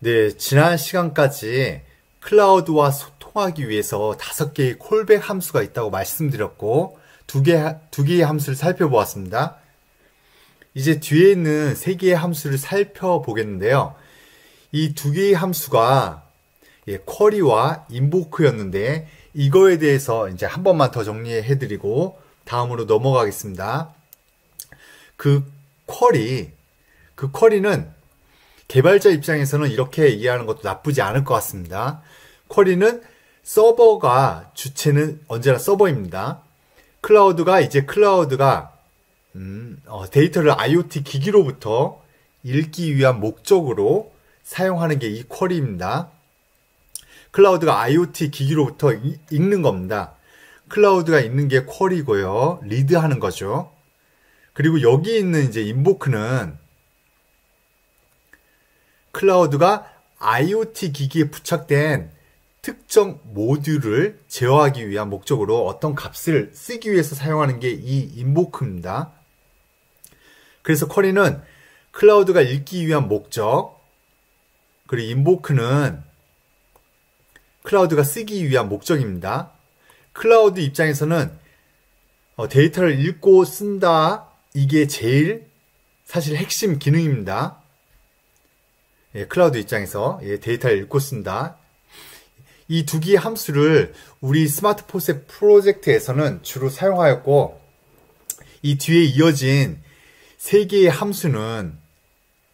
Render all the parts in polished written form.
네, 지난 시간까지 클라우드와 소통하기 위해서 5개의 콜백 함수가 있다고 말씀드렸고, 두 개의 함수를 살펴보았습니다. 이제 뒤에 있는 3개의 함수를 살펴보겠는데요. 이 2개의 함수가 쿼리와 인보크였는데, 이거에 대해서 이제 한 번만 더 정리해드리고, 다음으로 넘어가겠습니다. 그 쿼리는 개발자 입장에서는 이렇게 이해하는 것도 나쁘지 않을 것 같습니다. 쿼리는 서버가 주체는 언제나 서버입니다. 클라우드가 데이터를 IoT 기기로부터 읽기 위한 목적으로 사용하는 게 이 쿼리입니다. 클라우드가 IoT 기기로부터 읽는 겁니다. 클라우드가 읽는 게 쿼리고요. 리드하는 거죠. 그리고 여기 있는 이제 인보크는 클라우드가 IoT 기기에 부착된 특정 모듈을 제어하기 위한 목적으로 어떤 값을 쓰기 위해서 사용하는 게 이 인보크입니다. 그래서 쿼리는 클라우드가 읽기 위한 목적, 그리고 인보크는 클라우드가 쓰기 위한 목적입니다. 클라우드 입장에서는 데이터를 읽고 쓴다, 이게 제일 사실 핵심 기능입니다. 클라우드 입장에서 데이터를 읽고 쓴다. 이 2개의 함수를 우리 스마트포셋 프로젝트에서는 주로 사용하였고, 이 뒤에 이어진 3개의 함수는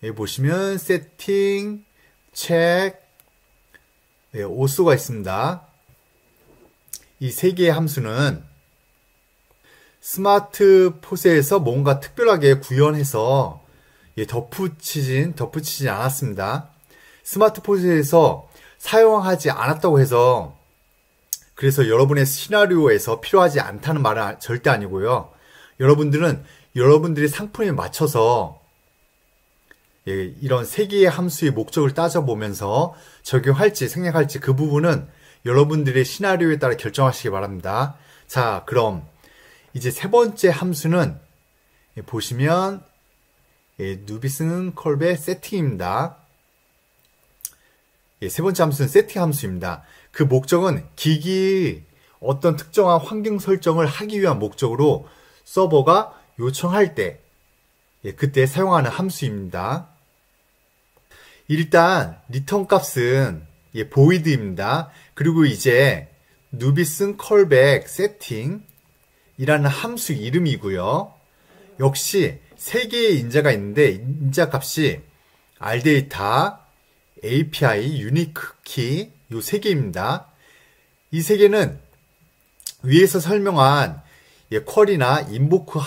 여기 보시면 세팅, 체크, 오소가 있습니다. 이 3개의 함수는 스마트포셋에서 뭔가 특별하게 구현해서 덧붙이진 않았습니다. 스마트포셋에서 사용하지 않았다고 해서 그래서 여러분의 시나리오에서 필요하지 않다는 말은 절대 아니고요. 여러분들은 여러분들의 상품에 맞춰서 이런 3개의 함수의 목적을 따져보면서 적용할지 생략할지 그 부분은 여러분들의 시나리오에 따라 결정하시기 바랍니다. 자, 그럼 이제 3번째 함수는 보시면 누비스는 콜백 세팅입니다. 3번째 함수는 세팅 함수입니다. 그 목적은 기기의 어떤 특정한 환경 설정을 하기 위한 목적으로 서버가 요청할 때 그때 사용하는 함수입니다. 일단 리턴 값은 void입니다. 그리고 이제 누비슨 콜백 세팅이라는 함수 이름이고요. 역시 3개의 인자가 있는데 인자 값이 RData, API, 유니크 키 이 3개입니다. 이 3개는 위에서 설명한 쿼리나 인보크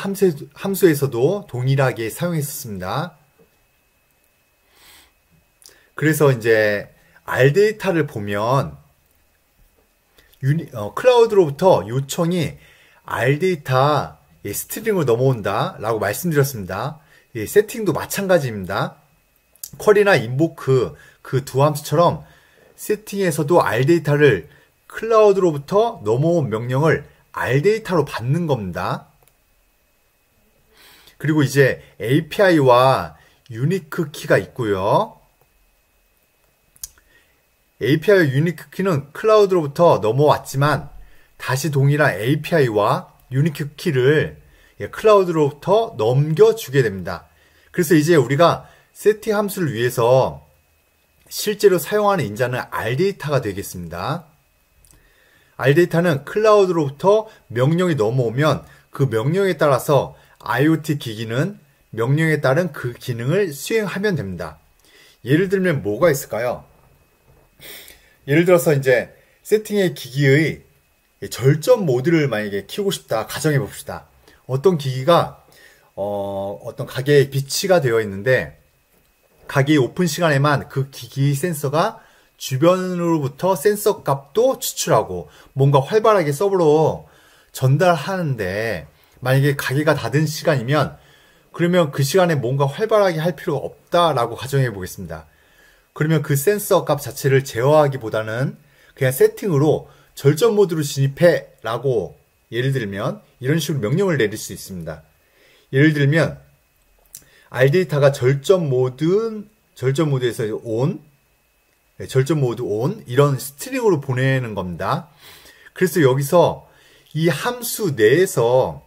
함수에서도 동일하게 사용했었습니다. 그래서 이제 RData를 보면 클라우드로부터 요청이 RData 스트링으로 넘어온다 라고 말씀드렸습니다. 세팅도 마찬가지입니다. 쿼리나 인보크 그 두 함수처럼 세팅에서도 RData를 클라우드로부터 넘어온 명령을 RData로 받는 겁니다. 그리고 이제 API와 유니크 키가 있고요. API와 유니크 키는 클라우드로부터 넘어왔지만 다시 동일한 API와 유니크 키를 클라우드로부터 넘겨주게 됩니다. 그래서 이제 우리가 세팅 함수를 위해서 실제로 사용하는 인자는 RData가 되겠습니다. RData는 클라우드로부터 명령이 넘어오면 그 명령에 따라서 IoT 기기는 명령에 따른 그 기능을 수행하면 됩니다. 예를 들면 뭐가 있을까요? 예를 들어서 이제 세팅의 기기의 절전 모드를 만약에 키우고 싶다 가정해 봅시다. 어떤 기기가 어떤 가게에 비치가 되어 있는데 가게 오픈 시간에만 그 기기 센서가 주변으로부터 센서 값도 추출하고 뭔가 활발하게 서버로 전달하는데 만약에 가게가 닫은 시간이면 그러면 그 시간에 뭔가 활발하게 할 필요가 없다라고 가정해 보겠습니다. 그러면 그 센서 값 자체를 제어하기보다는 그냥 세팅으로 절전 모드로 진입해 라고 예를 들면 이런 식으로 명령을 내릴 수 있습니다. 예를 들면 RData가 절전 모드에서 ON, 절전 모드 온 이런 스트링으로 보내는 겁니다. 그래서 여기서 이 함수 내에서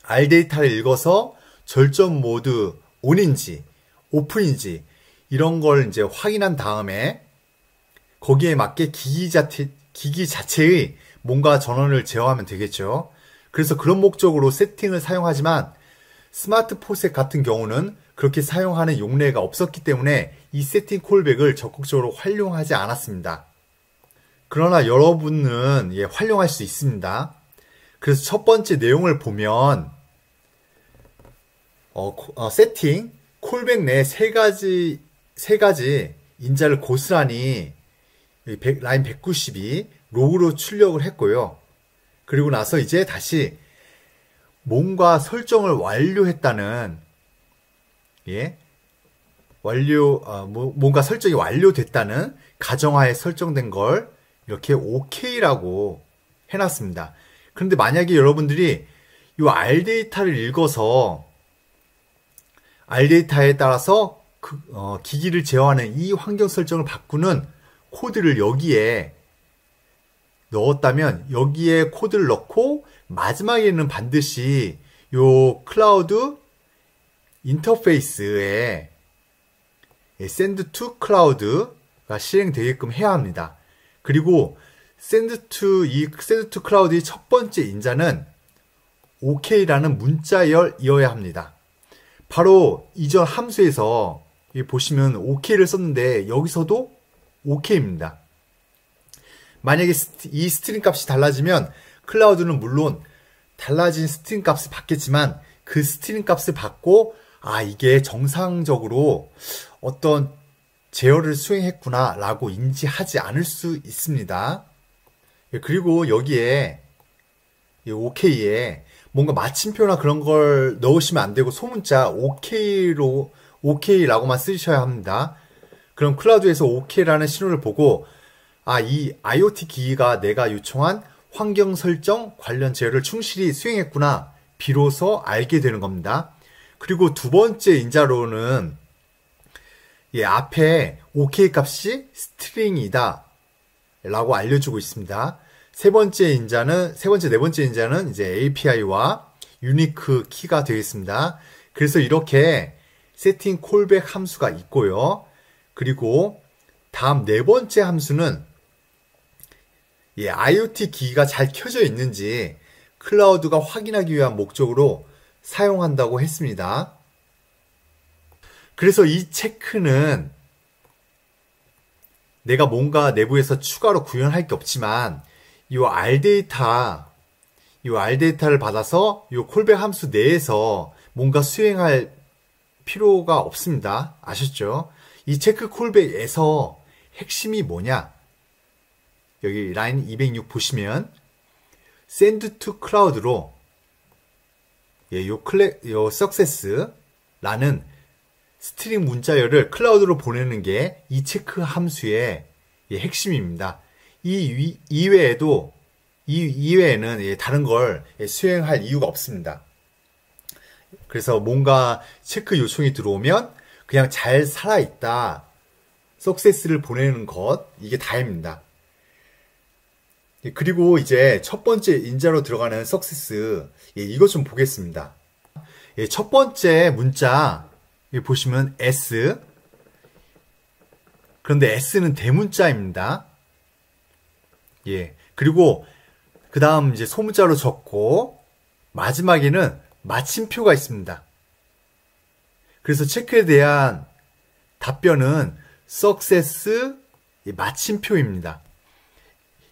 R 데이터를 읽어서 절전 모드 온인지 오픈인지 이런 걸 이제 확인한 다음에 거기에 맞게 기기 자체의 뭔가 전원을 제어하면 되겠죠. 그래서 그런 목적으로 세팅을 사용하지만 스마트 포셋 같은 경우는 그렇게 사용하는 용례가 없었기 때문에 이 세팅 콜백을 적극적으로 활용하지 않았습니다. 그러나 여러분은 활용할 수 있습니다. 그래서 첫 번째 내용을 보면 세팅, 콜백 내 세 가지 인자를 고스란히 라인 192 로그로 출력을 했고요. 그리고 나서 이제 다시 뭔가 설정을 완료했다는 뭔가 설정이 완료됐다는 가정하에 설정된 걸 이렇게 OK라고 해놨습니다. 그런데 만약에 여러분들이 이 R 데이터를 읽어서 R 데이터에 따라서 기기를 제어하는 이 환경 설정을 바꾸는 코드를 여기에 넣었다면 여기에 코드를 넣고 마지막에는 반드시 요 클라우드 인터페이스에 send to cloud가 실행되게끔 해야 합니다. 그리고 send to cloud의 첫 번째 인자는 OK라는 문자열이어야 합니다. 바로 이전 함수에서 보시면 OK를 썼는데 여기서도 OK입니다. 만약에 이 스트링 값이 달라지면 클라우드는 물론 달라진 스트링 값을 받겠지만 그 스트링 값을 받고 이게 정상적으로 어떤 제어를 수행했구나 라고 인지하지 않을 수 있습니다. 그리고 여기에 OK에 뭔가 마침표나 그런 걸 넣으시면 안 되고 소문자 OK라고만 쓰셔야 합니다. 그럼 클라우드에서 OK라는 신호를 보고 이 IoT 기기가 내가 요청한 환경 설정 관련 제어를 충실히 수행했구나 비로소 알게 되는 겁니다. 그리고 두 번째 인자로는 앞에 OK 값이 스트링이다 라고 알려주고 있습니다. 네 번째, 네 번째 인자는 이제 API와 유니크 키가 되겠습니다. 그래서 이렇게 세팅 콜백 함수가 있고요. 그리고 다음 네 번째 함수는 IoT 기기가 잘 켜져 있는지 클라우드가 확인하기 위한 목적으로 사용한다고 했습니다. 그래서 이 체크는 내가 뭔가 내부에서 추가로 구현할 게 없지만 이 R 데이터를 받아서 이 콜백 함수 내에서 뭔가 수행할 필요가 없습니다. 아셨죠? 이 체크 콜백에서 핵심이 뭐냐? 여기 라인 206 보시면 send to cloud로 요 success라는 스트링 문자열을 클라우드로 보내는 게 이 체크 함수의 핵심입니다. 이 이외에는 다른 걸 수행할 이유가 없습니다. 그래서 뭔가 체크 요청이 들어오면 그냥 잘 살아있다, success를 보내는 것, 이게 다입니다. 그리고 이제 첫 번째 인자로 들어가는 success, 이것 좀 보겠습니다. 첫 번째 문자 보시면 S, 그런데 S는 대문자입니다. 그리고 그 다음 이제 소문자로 적고 마지막에는 마침표가 있습니다. 그래서 체크에 대한 답변은 success 마침표입니다.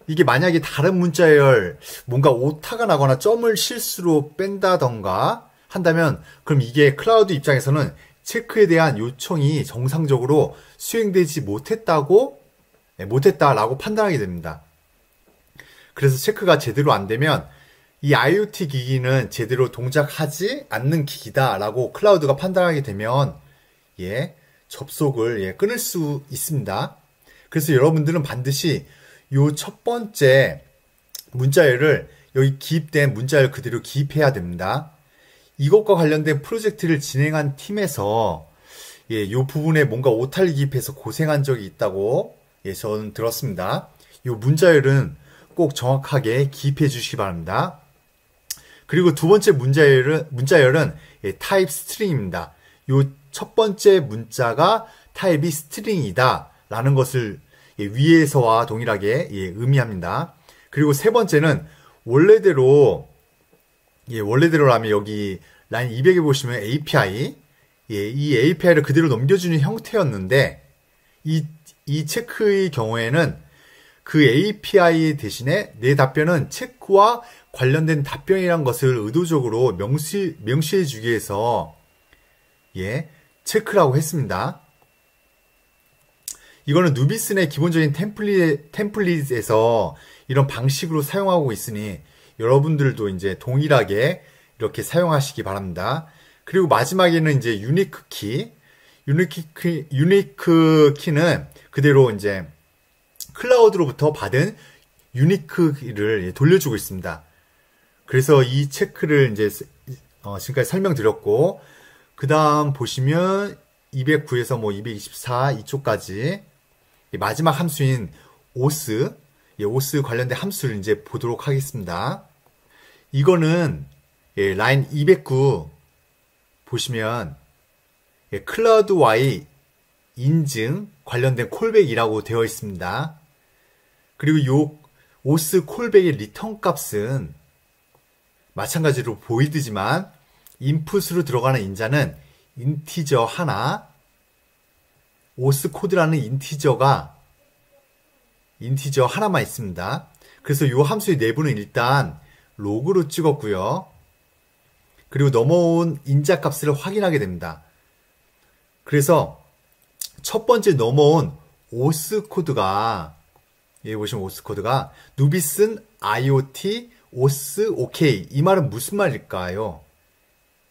이게 만약에 다른 문자열 뭔가 오타가 나거나 점을 실수로 뺀다던가 한다면 그럼 이게 클라우드 입장에서는 체크에 대한 요청이 정상적으로 수행되지 못했다라고 판단하게 됩니다. 그래서 체크가 제대로 안 되면 이 IoT 기기는 제대로 동작하지 않는 기기다라고 클라우드가 판단하게 되면 접속을 끊을 수 있습니다. 그래서 여러분들은 반드시 요 첫 번째 문자열을 여기 기입된 문자열 그대로 기입해야 됩니다. 이것과 관련된 프로젝트를 진행한 팀에서 요 부분에 뭔가 오타를 기입해서 고생한 적이 있다고 예, 저는 들었습니다. 이 문자열은 꼭 정확하게 기입해 주시기 바랍니다. 그리고 두 번째 문자열은 예, 타입 스트링입니다. 요 첫 번째 문자가 타입이 스트링이다 라는 것을 예, 위에서와 동일하게 예, 의미합니다. 그리고 세 번째는 원래대로라면 여기 라인 200에 보시면 API, 예, 이 API를 그대로 넘겨주는 형태였는데 이 체크의 경우에는 그 API 대신에 내 답변은 체크와 관련된 답변이란 것을 의도적으로 명시해 주기 위해서 예, 체크라고 했습니다. 이거는 누비슨의 기본적인 템플릿에서 이런 방식으로 사용하고 있으니 여러분들도 이제 동일하게 이렇게 사용하시기 바랍니다. 그리고 마지막에는 이제 유니크 키. 유니크 키는 그대로 이제 클라우드로부터 받은 유니크 키를 돌려주고 있습니다. 그래서 이 체크를 이제 지금까지 설명드렸고, 그 다음 보시면 209에서 뭐 224 이쪽까지 마지막 함수인 오스, 오스 관련된 함수를 이제 보도록 하겠습니다. 이거는 라인 209 보시면 클라우드 Y 인증 관련된 콜백이라고 되어 있습니다. 그리고 요 오스 콜백의 리턴 값은 마찬가지로 보이드지만 인풋으로 들어가는 인자는 인티저 하나, 오스 코드라는 인티저 하나만 있습니다. 그래서 이 함수의 내부는 일단 로그로 찍었고요. 그리고 넘어온 인자 값을 확인하게 됩니다. 그래서 첫 번째 넘어온 오스 코드가, 여기 보시면 오스 코드가 누비슨 IoT 오스 OK, 이 말은 무슨 말일까요?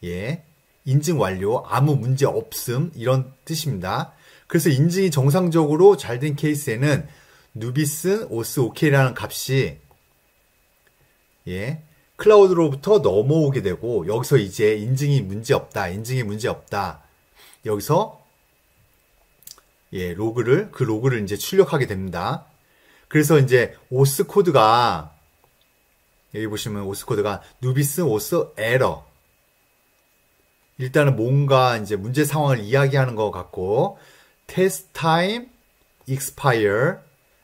예, 인증 완료, 아무 문제 없음, 이런 뜻입니다. 그래서 인증이 정상적으로 잘 된 케이스에는 누비슨 오스 OK라는 값이 예, 클라우드로부터 넘어오게 되고, 여기서 이제 인증이 문제 없다. 여기서 예, 그 로그를 이제 출력하게 됩니다. 그래서 이제 오스 코드가, 여기 보시면 오스 코드가 누비슨 오스 에러, 일단은 뭔가 이제 문제 상황을 이야기하는 것 같고, test time expire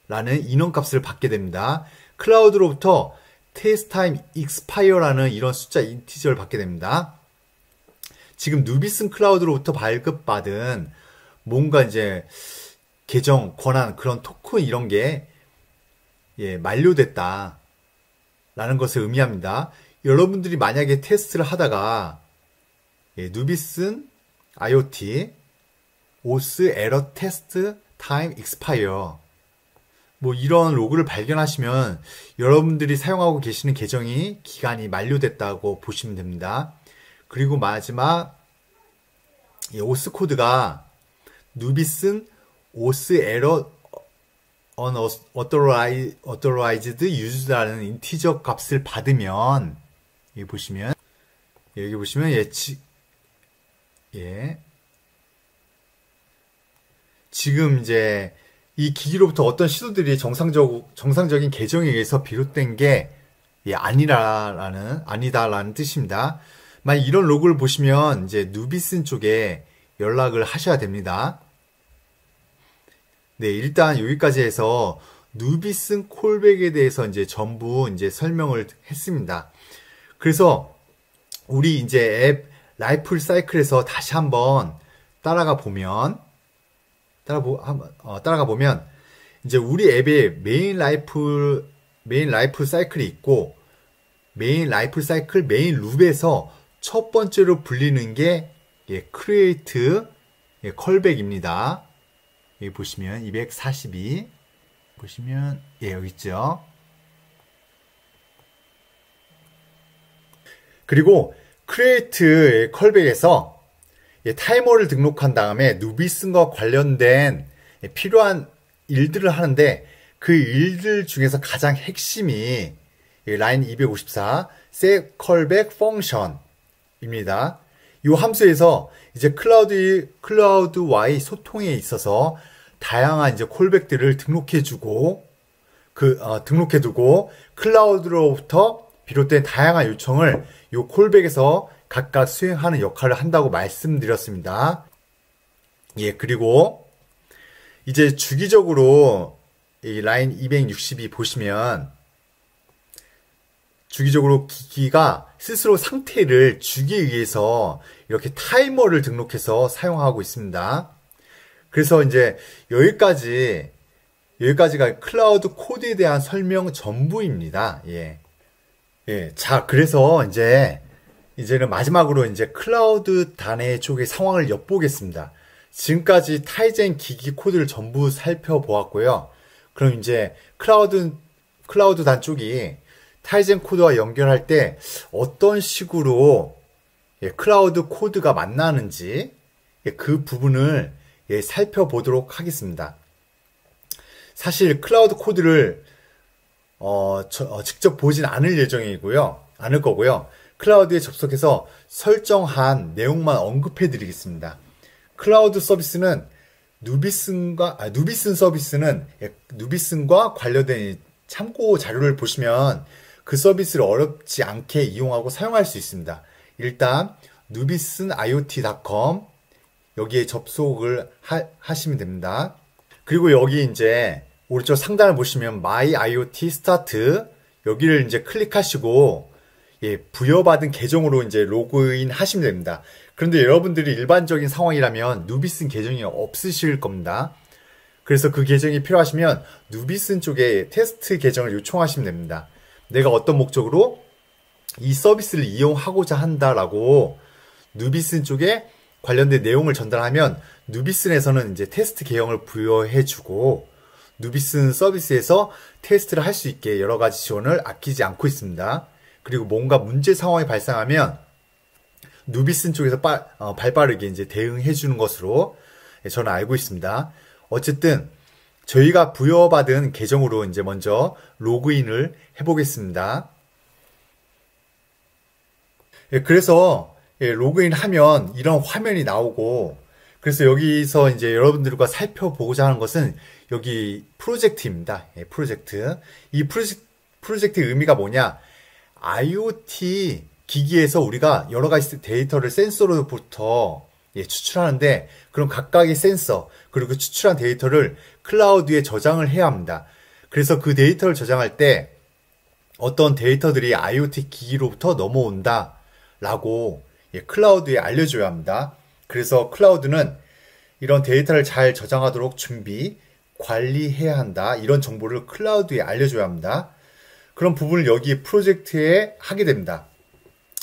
라는 인원값을 받게 됩니다. 클라우드로부터 test time expire라는 이런 숫자 인티저를 받게 됩니다. 지금 누비슨 클라우드로부터 발급받은 뭔가 이제 계정, 권한, 그런 토큰 이런 게 예, 만료됐다 라는 것을 의미합니다. 여러분들이 만약에 테스트를 하다가 예, 누비슨 IoT 오스 에러 테스트 타임 익스파이어 뭐 이런 로그를 발견하시면 여러분들이 사용하고 계시는 계정이 기간이 만료됐다고 보시면 됩니다. 그리고 마지막 예, 오스 코드가 누비슨 오스 에러 unauthorized use라는 인티저 값을 받으면 여기 보시면 예, 지금 이제 이 기기로부터 어떤 시도들이 정상적인 계정에 의해서 비롯된 게 예, 아니다라는 뜻입니다. 만약 이런 로그를 보시면 이제 누비슨 쪽에 연락을 하셔야 됩니다. 네, 일단 여기까지 해서 누비슨 콜백에 대해서 이제 전부 이제 설명을 했습니다. 그래서 우리 이제 앱 라이프 사이클에서 다시 한번 따라가 보면 이제 우리 앱에 메인 라이프 사이클이 있고, 메인 라이프 사이클 메인 룹에서 첫 번째로 불리는 게 예, create 예, 컬백입니다. 여기 보시면 242 보시면 예, 여기 있죠. 그리고 create 컬백에서 타이머를 등록한 다음에 누비슨과 관련된 필요한 일들을 하는데, 그 일들 중에서 가장 핵심이 라인 254 set callback function입니다. 이 함수에서 이제 클라우드와의 소통에 있어서 다양한 이제 콜백들을 등록해주고 등록해두고 클라우드로부터 비롯된 다양한 요청을 요 콜백에서 각각 수행하는 역할을 한다고 말씀드렸습니다. 예, 그리고 이제 주기적으로 이 라인 262 보시면 주기적으로 기기가 스스로 상태를 주기 위해서 이렇게 타이머를 등록해서 사용하고 있습니다. 그래서 이제 여기까지가 클라우드 코드에 대한 설명 전부입니다. 예. 예. 자, 그래서 이제는 마지막으로 이제 클라우드 단의 쪽의 상황을 엿보겠습니다. 지금까지 타이젠 기기 코드를 전부 살펴보았고요. 그럼 이제 클라우드 단 쪽이 타이젠 코드와 연결할 때 어떤 식으로 클라우드 코드가 만나는지 그 부분을 살펴보도록 하겠습니다. 사실 클라우드 코드를 직접 보진 않을 거고요. 클라우드에 접속해서 설정한 내용만 언급해 드리겠습니다. 클라우드 서비스는 누비슨 서비스는 누비슨과 관련된 참고 자료를 보시면 그 서비스를 어렵지 않게 이용하고 사용할 수 있습니다. 일단 nubisun.iot.com 여기에 접속을 하시면 됩니다. 그리고 여기 이제 오른쪽 상단을 보시면 My IoT Start 여기를 이제 클릭하시고 부여받은 계정으로 이제 로그인 하시면 됩니다. 그런데 여러분들이 일반적인 상황이라면 누비슨 계정이 없으실 겁니다. 그래서 그 계정이 필요하시면 누비슨 쪽에 테스트 계정을 요청하시면 됩니다. 내가 어떤 목적으로 이 서비스를 이용하고자 한다라고 누비슨 쪽에 관련된 내용을 전달하면 누비슨에서는 이제 테스트 계정을 부여해주고 누비슨 서비스에서 테스트를 할 수 있게 여러 가지 지원을 아끼지 않고 있습니다. 그리고 뭔가 문제 상황이 발생하면 누비슨 쪽에서 발빠르게 이제 대응해 주는 것으로 저는 알고 있습니다. 어쨌든 저희가 부여받은 계정으로 이제 먼저 로그인을 해보겠습니다. 그래서 로그인 하면 이런 화면이 나오고 그래서 여기서 이제 여러분들과 살펴보고자 하는 것은 여기 프로젝트입니다. 프로젝트. 이 프로젝트의 의미가 뭐냐? IoT 기기에서 우리가 여러 가지 데이터를 센서로부터 추출하는데 그럼 각각의 센서 그리고 그 추출한 데이터를 클라우드에 저장을 해야 합니다. 그래서 그 데이터를 저장할 때 어떤 데이터들이 IoT 기기로부터 넘어온다 라고 클라우드에 알려줘야 합니다. 그래서 클라우드는 이런 데이터를 잘 저장하도록 준비, 관리해야 한다. 이런 정보를 클라우드에 알려줘야 합니다. 그런 부분을 여기 프로젝트에 하게 됩니다.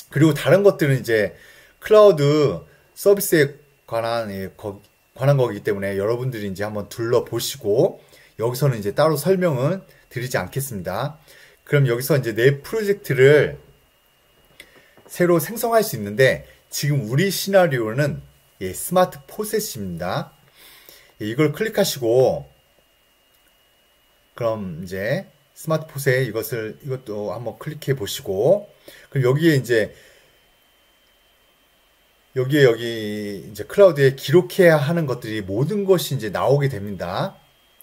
그리고 다른 것들은 이제 클라우드 서비스에 관한 거기 때문에 여러분들이 이제 한번 둘러보시고 여기서는 이제 따로 설명은 드리지 않겠습니다. 그럼 여기서 이제 내 프로젝트를 새로 생성할 수 있는데 지금 우리 시나리오는 스마트 포셋입니다. 이걸 클릭하시고 그럼 이제 스마트 포셋 이것도 한번 클릭해 보시고 그럼 여기에 여기 이제 클라우드에 기록해야 하는 것들이 모든 것이 이제 나오게 됩니다.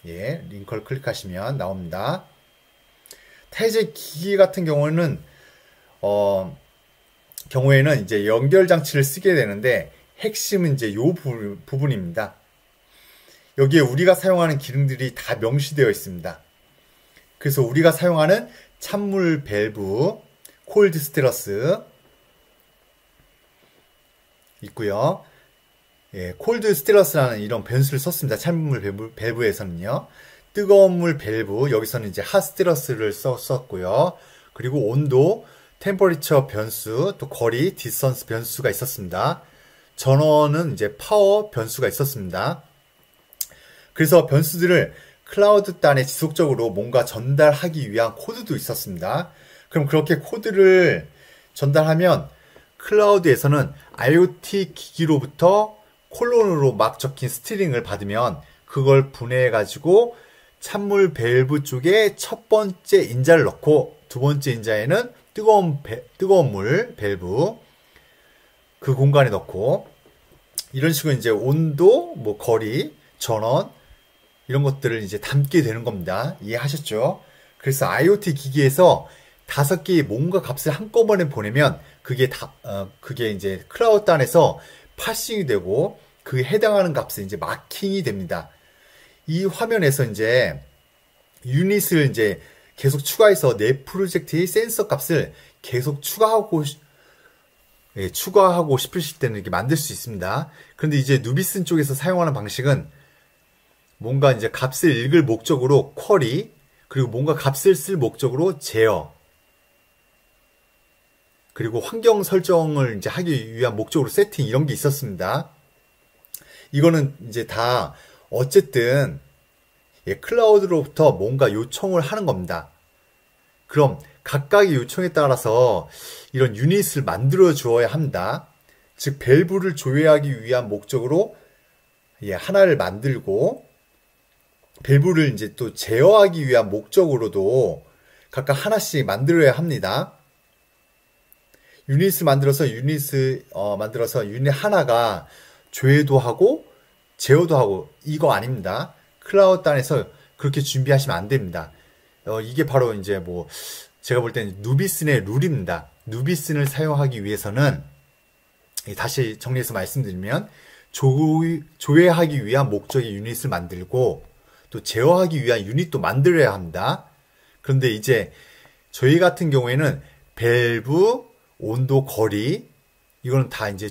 링크를 클릭하시면 나옵니다. 타이젠 기기 같은 경우에는 이제 연결 장치를 쓰게 되는데 핵심은 이제 요 부분입니다. 여기에 우리가 사용하는 기능들이 다 명시되어 있습니다. 그래서 우리가 사용하는 찬물 밸브, 콜드 스테러스 있고요. 콜드 스테러스라는 이런 변수를 썼습니다. 찬물 밸브에서는요. 뜨거운 물 밸브, 여기서는 이제 핫 스테러스를 썼고요. 그리고 온도, 템퍼리처 변수, 또 거리, 디스턴스 변수가 있었습니다. 전원은 이제 파워 변수가 있었습니다. 그래서 변수들을 클라우드 단에 지속적으로 뭔가 전달하기 위한 코드도 있었습니다. 그럼 그렇게 코드를 전달하면 클라우드에서는 IoT 기기로부터 콜론으로 막 적힌 스트링을 받으면 그걸 분해해가지고 찬물 밸브 쪽에 첫 번째 인자를 넣고 두 번째 인자에는 뜨거운 물 밸브 그 공간에 넣고 이런 식으로 이제 온도, 거리, 전원 이런 것들을 이제 담게 되는 겁니다. 이해하셨죠? 그래서 IoT 기기에서 5개의 뭔가 값을 한꺼번에 보내면 그게 이제 클라우드 안에서 파싱이 되고 그에 해당하는 값은 이제 마킹이 됩니다. 이 화면에서 이제 유닛을 이제 계속 추가해서 내 프로젝트의 센서 값을 계속 추가하고 싶으실 때는 이렇게 만들 수 있습니다. 그런데 이제 누비슨 쪽에서 사용하는 방식은 뭔가 이제 값을 읽을 목적으로 쿼리, 그리고 뭔가 값을 쓸 목적으로 제어, 그리고 환경 설정을 이제 하기 위한 목적으로 세팅, 이런 게 있었습니다. 이거는 이제 다 어쨌든 클라우드로부터 뭔가 요청을 하는 겁니다. 그럼 각각의 요청에 따라서 이런 유닛을 만들어 주어야 합니다. 즉 밸브를 조회하기 위한 목적으로 하나를 만들고, 밸브를 이제 또 제어하기 위한 목적으로도 각각 하나씩 만들어야 합니다. 유닛을 만들어서 유닛 하나가 조회도 하고 제어도 하고, 이거 아닙니다. 클라우드 안에서 그렇게 준비하시면 안 됩니다. 이게 바로 이제 제가 볼 때는 누비슨의 룰입니다. 누비슨을 사용하기 위해서는, 다시 정리해서 말씀드리면, 조회하기 위한 목적의 유닛을 만들고, 또 제어하기 위한 유닛도 만들어야 합니다. 그런데 이제 저희 같은 경우에는 밸브, 온도, 거리, 이거는 다 이제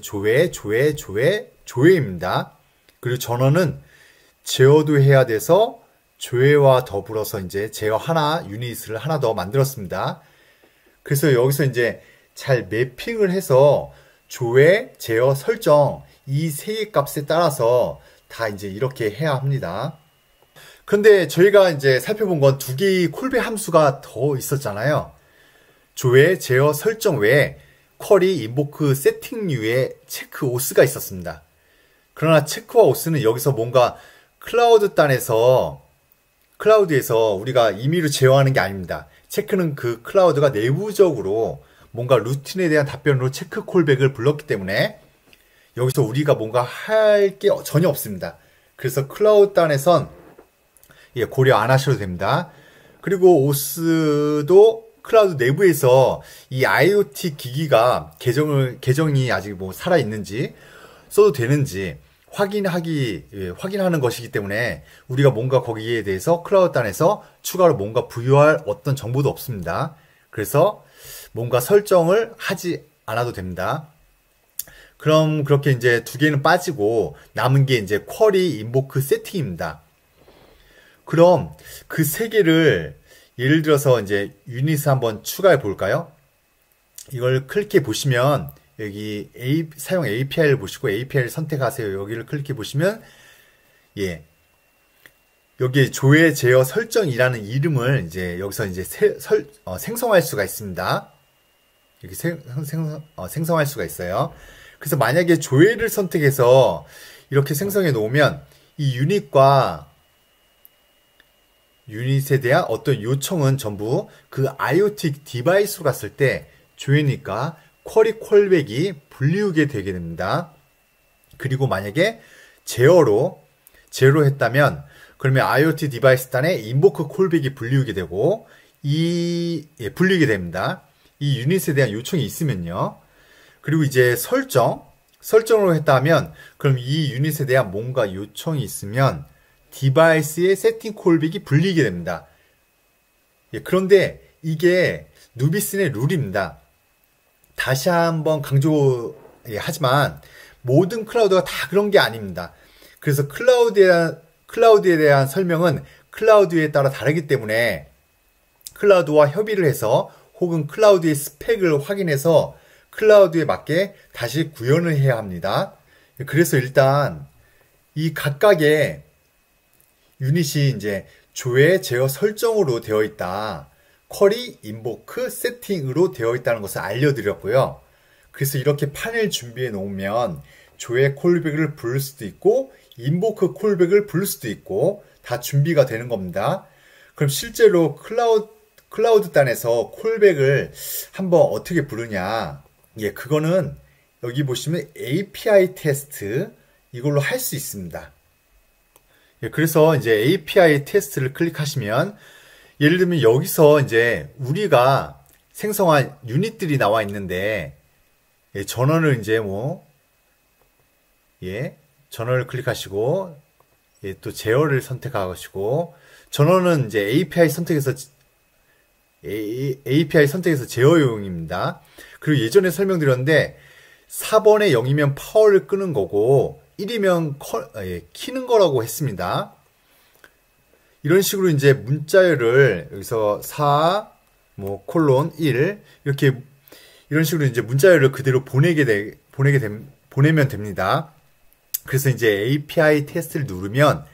조회입니다. 그리고 전원은 제어도 해야 돼서 조회와 더불어서 이제 제어 유닛을 하나 더 만들었습니다. 그래서 여기서 이제 잘 매핑을 해서 조회, 제어, 설정, 이 세 개 값에 따라서 다 이제 이렇게 해야 합니다. 그런데 저희가 이제 살펴본 건 2개의 콜백 함수가 더 있었잖아요. 조회, 제어, 설정 외에 쿼리, 인보크, 세팅류의 체크, 오스가 있었습니다. 그러나 체크와 오스는 여기서 뭔가 클라우드에서 우리가 임의로 제어하는 게 아닙니다. 체크는 그 클라우드가 내부적으로 뭔가 루틴에 대한 답변으로 체크 콜백을 불렀기 때문에 여기서 우리가 뭔가 할 게 전혀 없습니다. 그래서 클라우드 안에선 고려 안 하셔도 됩니다. 그리고 오스도 클라우드 내부에서 이 IoT 기기가 계정이 아직 살아있는지 써도 되는지 확인하는 것이기 때문에 우리가 뭔가 거기에 대해서 클라우드 안에서 추가로 뭔가 부여할 어떤 정보도 없습니다. 그래서 뭔가 설정을 하지 않아도 됩니다. 그럼 그렇게 이제 2개는 빠지고 남은 게 이제 쿼리, 인보크, 세팅입니다. 그럼 그 3개를 예를 들어서 이제 유닛을 한번 추가해 볼까요? 이걸 클릭해 보시면 여기 사용 API를 보시고 API를 선택하세요. 여기를 클릭해 보시면 여기 조회, 제어, 설정이라는 이름을 이제 여기서 이제 생성할 수가 있습니다. 이렇게 생성할 수가 있어요. 그래서 만약에 조회를 선택해서 이렇게 생성해 놓으면 이 유닛에 대한 어떤 요청은 전부 그 IoT 디바이스로 갔을 때 조회니까 쿼리 콜백이 불리우게 되게 됩니다. 그리고 만약에 제어로 했다면 그러면 IoT 디바이스 단에 인보크 콜백이 불리우게 되고 불리게 됩니다. 이 유닛에 대한 요청이 있으면요. 그리고 이제 설정으로 했다면 그럼 이 유닛에 대한 뭔가 요청이 있으면 디바이스의 세팅 콜백이 불리게 됩니다. 그런데 이게 누비슨의 룰입니다. 다시 한번 강조하지만 모든 클라우드가 다 그런 게 아닙니다. 그래서 클라우드에 대한 설명은 클라우드에 따라 다르기 때문에 클라우드와 협의를 해서 혹은 클라우드의 스펙을 확인해서 클라우드에 맞게 다시 구현을 해야 합니다. 그래서 일단 이 각각의 유닛이 이제 조회, 제어, 설정으로 되어 있다. 쿼리, 인보크, 세팅으로 되어 있다는 것을 알려드렸고요. 그래서 이렇게 판을 준비해 놓으면 조회 콜백을 부를 수도 있고 인보크 콜백을 부를 수도 있고 다 준비가 되는 겁니다. 그럼 실제로 클라우드 단에서 콜백을 한번 어떻게 부르냐? 그거는 여기 보시면 API 테스트 이걸로 할 수 있습니다. 예, 그래서 이제 API 테스트를 클릭하시면 예를 들면 여기서 이제 우리가 생성한 유닛들이 나와 있는데 예, 전원을 이제 전원을 클릭하시고 예, 또 제어를 선택하시고 전원은 이제 API 선택에서 제어용입니다. 그리고 예전에 설명드렸는데 4번에 0이면 파워를 끄는 거고 1이면 키는 거라고 했습니다. 이런 식으로 이제 문자열을 여기서 4 콜론 1 이렇게 이런 식으로 이제 문자열을 그대로 보내면 됩니다. 그래서 이제 API 테스트를 누르면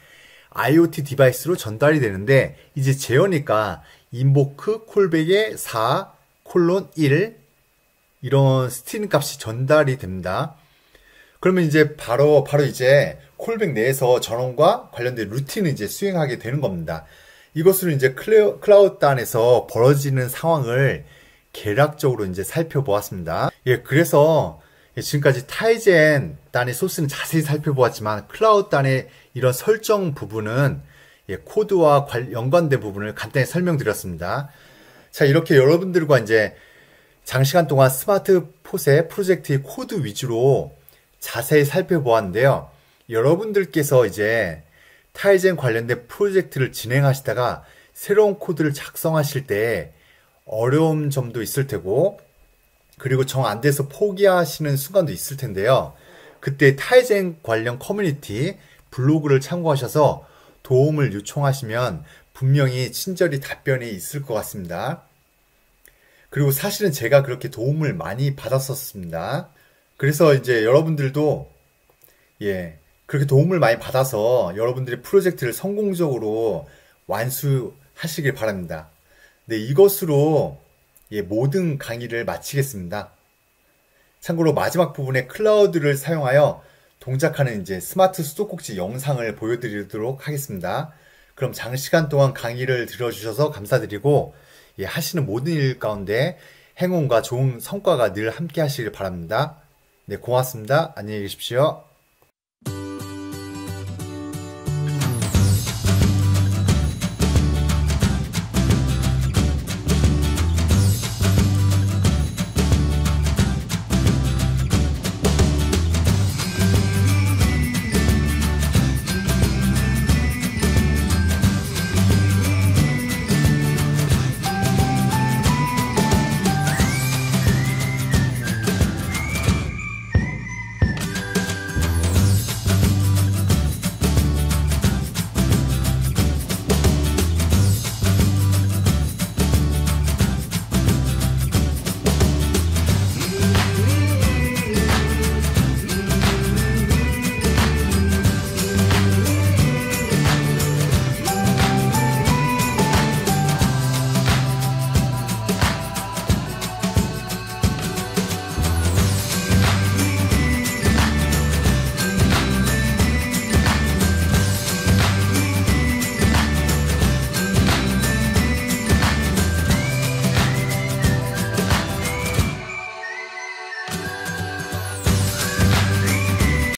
IoT 디바이스로 전달이 되는데 이제 제어니까 인보크 콜백의 4 콜론 1 이런 스트링 값이 전달이 됩니다. 그러면 이제 바로 이제 콜백 내에서 전원과 관련된 루틴을 이제 수행하게 되는 겁니다. 이것으로 이제 클라우드 단에서 벌어지는 상황을 개략적으로 이제 살펴보았습니다. 예, 그래서 지금까지 타이젠 단의 소스는 자세히 살펴보았지만 클라우드 단의 이런 설정 부분은 코드와 연관된 부분을 간단히 설명드렸습니다. 자, 이렇게 여러분들과 이제 장시간 동안 스마트폿의 프로젝트의 코드 위주로 자세히 살펴보았는데요. 여러분들께서 이제 타이젠 관련된 프로젝트를 진행하시다가 새로운 코드를 작성하실 때 어려운 점도 있을 테고 그리고 정 안 돼서 포기하시는 순간도 있을 텐데요. 그때 타이젠 관련 커뮤니티 블로그를 참고하셔서 도움을 요청하시면 분명히 친절히 답변이 있을 것 같습니다. 그리고 사실은 제가 그렇게 도움을 많이 받았었습니다. 그래서 이제 여러분들도 그렇게 도움을 많이 받아서 여러분들의 프로젝트를 성공적으로 완수하시길 바랍니다. 네, 이것으로 모든 강의를 마치겠습니다. 참고로 마지막 부분에 클라우드를 사용하여 동작하는 이제 스마트 수도꼭지 영상을 보여드리도록 하겠습니다. 그럼 장시간 동안 강의를 들어주셔서 감사드리고 하시는 모든 일 가운데 행운과 좋은 성과가 늘 함께 하시길 바랍니다. 네, 고맙습니다. 안녕히 계십시오.